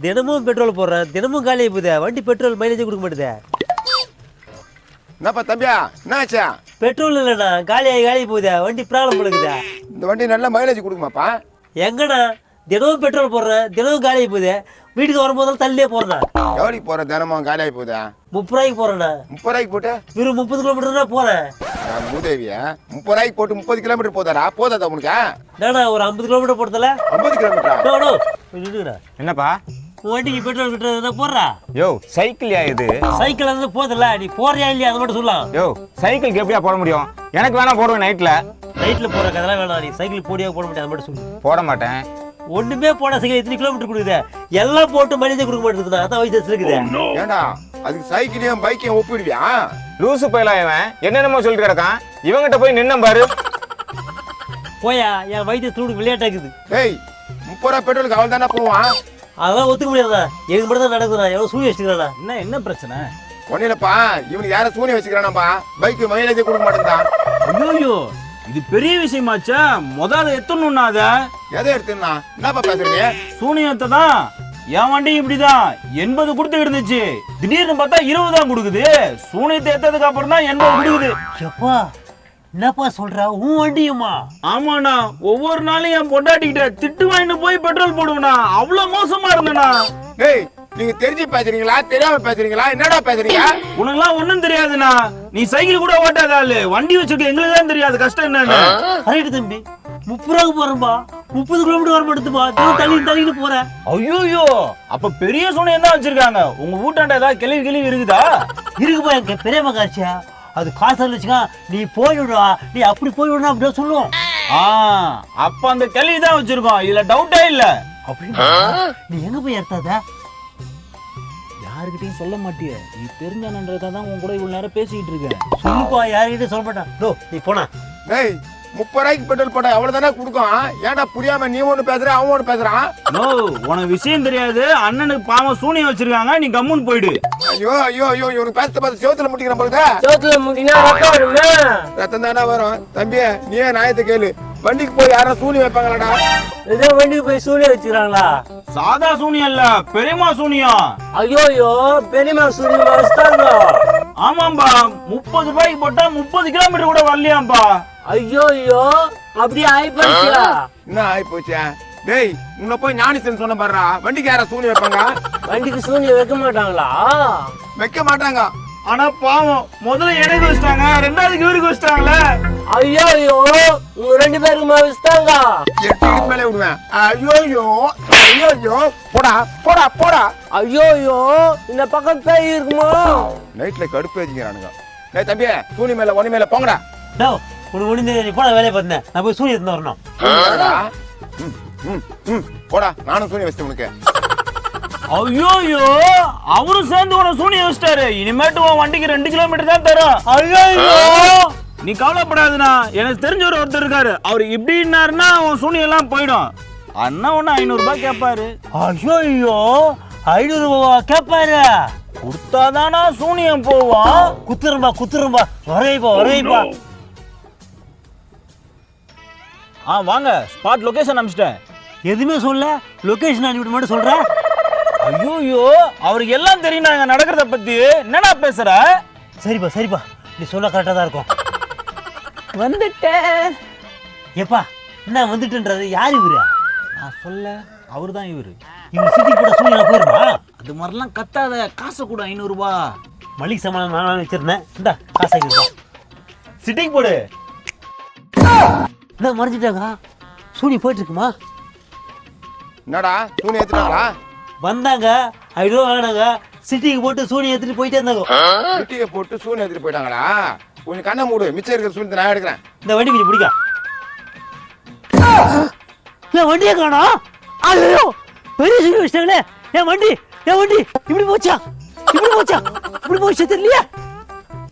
தினமும் பெட்ரோல் போடுறேன், தினமும் காலியாக போகுது. வண்டி பெட்ரோல் மைலேஜ் கொடுக்க மாட்டேதே. என்னப்பா தம்பியா, என்ன ஆச்சா? பெட்ரோல் இல்லைண்ணா, காலி போகுது. வண்டி ப்ராப்ளம் கொடுக்குதா? இந்த வண்டி நல்ல மைலேஜ் கொடுக்குமாப்பா? எங்கண்ணா தினமும் பெட்ரோல் போடுறேன், தினமும் காலியாக போகுது. வீட்டுக்கு வரும்போதெல்லாம் தள்ளியே போறேண்ணா. எவ்வளோக்கு போற? தினமும் காலியாகி போகுதா? 30 ரூபாய்க்கு போறேண்ணா. 30 ரூபாய்க்கு போட்டு வெறும் 30 கிலோமீட்டர் தான் போறேன். மூதேவியா, 30 ரூபாய்க்கு போட்டு 30 கிலோமீட்டர் போதாடா? போதாதா உனக்கு? நானா ஒரு 50 கிலோமீட்டர் போடுறதுல 50 கிலோமீட்டரா? என்னப்பா வண்டிக்கு பெட்ரோல் கிட்ட போடுறா? யோ சைக்கிள்யா இது? சைக்கிள் வந்து போதில்ல, நீ போறியா இல்லையா அதை மட்டும் சொல்லலாம். யோ சைக்கிளுக்கு எப்படியா போட முடியும்? எனக்கு வேணா போடுவேன் நைட்ல. நைட்ல போற கதெல்லாம் வேணாம், நீ சைக்கிள் போடியா போட மாட்டேன், அதை மட்டும் சொல்லு. போட மாட்டேன். ஒண்ணுமே போட சைக்கிள் எத்தனை கிலோமீட்டர் கொடுக்குது? எல்லாம் போட்டு மைலேஜ் கொடுக்க மாட்டேங்குது. அதான் வயசு இருக்குது. ஏண்டா அதுக்கு சைக்கிளையும் பைக்கையும் ஒப்பிடுவியா? லூசு பையலா இவன் என்னென்னமோ சொல்லிட்டு கிடக்கான். இவங்கிட்ட போய் நின்ன பாரு. போயா, என் வயிற்று தூடு விளையாட்டாக்குது. ஏய் 30 ரூபா பெட்ரோலுக்கு அவள் தானே போவான். அதெல்லாம் ஒத்துக்க முடியாதுண்ணா, எனக்கு மட்டும் தான் நடக்குதுண்ணா. எவ்வளவு சூழி வச்சுக்கிறானா? என்ன பிரச்சனை? ஒன்னிலப்பா, இவனுக்கு யாரும் சூனி வச்சுக்கிறானாப்பா. பைக்கு மைலேஜ் கொடுக்க மாட்டேங்கிறான். ஐயோ இது பெரிய விஷயமாச்சா? முதல்ல எத்தணும்னா அத எதை எடுத்துனா என்னப்பா பேசுறீங்க? சூனியத்தை தான். என் வண்டி இப்படிதான் 80 கொடுத்து இருந்துச்சு, திடீர்னு பார்த்தா 20 தான் கொடுக்குது. சூனியத்தை எத்ததுக்கு அப்புறம் தான் 80 கொடுக்குது. எப்பா என்னப்பா சொல்ற? உன் வண்டியுமா? ஆமாண்ணா, ஒவ்வொரு நாளும் என் பொண்டாட்டிக்கிட்ட திட்டு வாங்கிட்டு போய் பெட்ரோல் போடுவேண்ணா. அவ்வளவு மோசமா இருந்தேண்ணா. ஏய் நீங்க தெரிஞ்சு பேசுறீங்களா தெரியாம பேசுறீங்களா? என்னடா பேசுறீங்க? உனக்குலாம் ஒண்ணும் தெரியாதுண்ணா. நீ சைக்கிள் கூட ஓட்டாத ஆளு, வண்டி வச்சிருக்க எங்களுக்கு தான் தெரியாது கஷ்டம் என்னன்னு. கரெக்ட் தம்பி, 30 ரூபாய்க்கு போறேன்பா, 30 கிலோமீட்டர் வர மாட்டேதுப்பா. தள்ளிட்டு போறேன். ஐயோ அப்ப பெரிய சூனியம் தான் வச்சிருக்காங்க. உங்க வீட்டாண்ட ஏதாவது கிளவி இருக்குதா? இருக்குப்பா, எங்க பெரிய மகாட்சியா. அது காசு வச்சுக்கா, நீ போயிடுவா, நீ அப்படி போயிடுவா அப்படின்னு சொல்லுவோம். அப்ப அந்த கிளவி தான் வச்சிருக்கோம், இதுல டவுட்டே இல்ல. அப்படின்னா நீ எங்க போய் எடுத்தாத? யாருக்கிட்டையும் சொல்ல மாட்டிய, நீ தெரிஞ்சானன்றதான் உன் கூட இவ்வளவு நேரம் பேசிக்கிட்டு இருக்கேன். சொல்லுப்பா, யாருக்கிட்டையும் சொல்ல மாட்டான். நீ போனா ஏய் 30 ரூபாய்க்கு பெட்ரோல் போட்டா எவ்வளவுதானே கொடுக்கும்? ஏன்டா புரியாம நீ ஒண்ணு பேசுற, அவன் ஒண்ணு பேசுறான். நோ, உனக்கு விஷயம் தெரியாது. அண்ணனுக்கு பாவம் சூனியம் வச்சிருக்காங்க, நீ கம்முன்னு போயிடு. ஐயோ ஐயோ ஐயோ, இவனுக்கு பேச பார்த்து செவத்துல முட்டிக்கிறான் போல. சோத்துல முட்டினா ரத்தம் வருமே. ரத்தம் தானே வரும். தம்பி நீயே நாயத்தை கேளு, வண்டிக்கு போய் யாரும் சூனி வைப்பாங்களாடா? ஏதோ வண்டிக்கு போய் சூனியம் வச்சுக்கிறாங்களா? சாதா சூனியம் இல்ல, பெரியமா சூனியம். ஐயோ பெரியமா சூனியம் வச்சுட்டாங்க. ஆமாம்பா, 30 ரூபாய்க்கு போட்டா 30 கிலோமீட்டர் கூட வரலையாம்பா. ஐயோ அப்படியே ஆயிப்போச்சா? என்ன ஆயி போச்சா? டேய் உன்னை போய் ஞானிசன் சொன்ன பாருடா, வண்டிக்கு யாரா சூனி வைப்பாங்க? வண்டிக்கு சூனியம் வைக்க மாட்டாங்களா? வைக்க மாட்டாங்க. ஆனா பாவம், முதல்ல எனக்கு வச்சிட்டாங்க, ரெண்டாவதுக்கு இவருக்கு வச்சிட்டாங்களே. ஐயோ உங்க 2 பேருக்கு வச்சுட்டாங்க. 8 இடுப்பு மேலே விடுவேன். ஐயோ போடா போடா போடா. ஐயோ இந்த பக்கம் பேய் இருக்குமா? நைட்ல கடுப்பு வச்சுக்கிறானுங்க. டேய் தம்பி, சூனி மேல ஒனி மேல போங்கடா. உனக்கு ஒண்ணு நீ போட வேலையை பார்த்தேன். நான் போய் சூனியம் எடுத்து வரணும். போடா, நானும் சூனி வச்சிட்டேன் உனக்கு. ஐயோ அவரும் சேர்ந்து உன சூனியம் வச்சிட்டாரு. இனிமேட்டு உன் வண்டிக்கு 2 கிலோமீட்டர் தான் தரும். ஐயோ நீ கவலைப்படாதுண்ணா, எனக்கு தெரிஞ்சவர் ஒருத்தர் இருக்காரு. அவர் இப்படின்னாருன்னா உன் சூனியம் எல்லாம் போயிடும். அண்ணா ஒண்ணு 500 ரூபாய் கேட்பாரு. ஐயோ 500 ரூபா கேட்பாரு? கொடுத்தாதானா சூனியம் போவான். குத்துரும்பா வரைப்பா. வாங்க, ஸ்பாட் லொகேஷன் அனுப்பிச்சிட்டேன். எதுவுமே சொல்ல, லொகேஷன் அனுப்பிட்டு மட்டும் சொல்ற. ஐயோ அவருக்கு எல்லாம் தெரியும் நாங்க நடக்கிறத பத்தி. என்னடா பேசுற? சரிப்பா, நீ சொல்ல கரெக்டா தான் இருக்கும். வந்துட்டேன். ஏப்பா என்ன வந்துட்டுன்றது? யார் இவரு? நான் சொல்ல, அவரு தான் இவரு. இவங்க சிட்டிக்கு கூட சூழ்நிலை போயிருமா? அது மாதிரிலாம் கத்தாத, காசை கூட 500 ரூபாய். மளிகை சாமான நான் வச்சிருந்தேன். இந்த காசை சிட்டிக்கு போடு. என்ன மறைஞ்சிட்டாங்க? சூனி போயிட்டு இருக்குமா? என்னடா சூனி ஏத்துட்டாங்களா? வந்தாங்க, 500 ரூபா வாங்கினாங்க, சிட்டிக்கு போட்டு சூனி ஏத்துட்டு போயிட்டே இருந்தாங்க. சிட்டியை போட்டு சூனி ஏத்துட்டு போயிட்டாங்களா? கொஞ்சம் கண்ணை மூடு, மிச்சம் இருக்கிற சூனி நான் எடுக்கிறேன். இந்த வண்டி கொஞ்சம் பிடிக்க. வண்டியை காணோம். ஐயோ பெரிய சூனி வச்சிட்டாங்களே. என் வண்டி இப்படி போச்சா? இப்படி போச்சா தெரியலையா?